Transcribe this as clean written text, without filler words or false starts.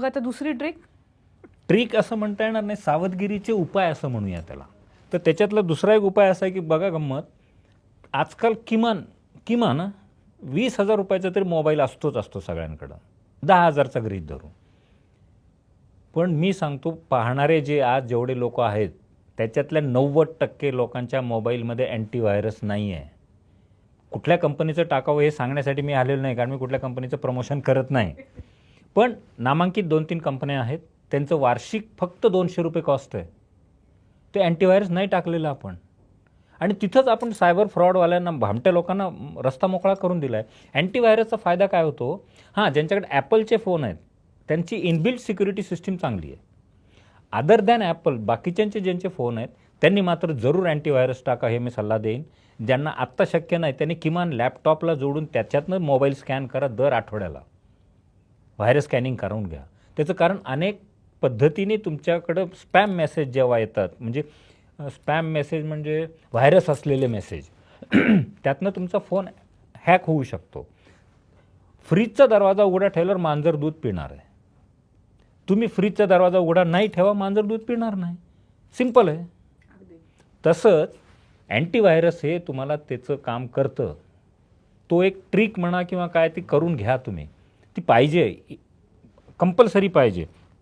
मग आता दुसरी ट्रिक असं म्हणता येणार नाही, सावधगिरीचे उपाय असं म्हणूया त्याला. तर त्याच्यातला दुसरा एक उपाय असा आहे की बघा गंमत, आजकाल किमान 20,000 रुपयाचा तरी मोबाईल असतो सगळ्यांकडं, 10,000चा गृहीत धरून. पण मी सांगतो, पाहणारे जे आज जेवढे लोक आहेत त्याच्यातल्या 90% लोकांच्या मोबाईलमध्ये अँटीव्हायरस नाही आहे. कुठल्या कंपनीचं टाकावं हे सांगण्यासाठी मी आलेलो नाही, कारण मी कुठल्या कंपनीचं प्रमोशन करत नाही. पण नामांकित 2-3 कंपन्या आहेत, त्यांचं वार्षिक फक्त 200 रुपये कॉस्ट आहे. ते अँटीव्हायरस नाही टाकलेलं आपण, आणि तिथंच आपण सायबर फ्रॉडवाल्यांना, भामट्या लोकांना रस्ता मोकळा करून दिला आहे. अँटीव्हायरसचा फायदा काय होतो, ज्यांच्याकडे ॲपलचे फोन आहेत त्यांची इनबिल्ट सिक्युरिटी सिस्टीम चांगली आहे. अदर दॅन ॲपल, बाकीच्यांचे ज्यांचे फोन आहेत त्यांनी मात्र जरूर अँटीव्हायरस टाका, हे मी सल्ला देईन. ज्यांना आत्ता शक्य नाही त्यांनी किमान लॅपटॉपला जोडून त्याच्यातनं मोबाईल स्कॅन करा, दर आठवड्याला व्हायरस स्कॅनिंग करून घ्या. त्याचं कारण अनेक पद्धतीने तुमच्याकडं स्पॅम मेसेज जेव्हा येतात, म्हणजे स्पॅम मेसेज म्हणजे व्हायरस असलेले मेसेज, त्यातनं तुमचा फोन हॅक होऊ शकतो. फ्रीजचा दरवाजा उघडा ठेवल्यावर मांजर दूध पिणार आहे. तुम्ही फ्रीजचा दरवाजा उघडा नाही ठेवा, मांजर दूध पिणार नाही. सिंपल आहे. तसंच अँटीव्हायरस हे तुम्हाला त्याचं काम करतं. तो एक ट्रिक म्हणा किंवा काय, ती करून घ्या तुम्ही. ती पाहिजे, कंपल्सरी पाहिजे.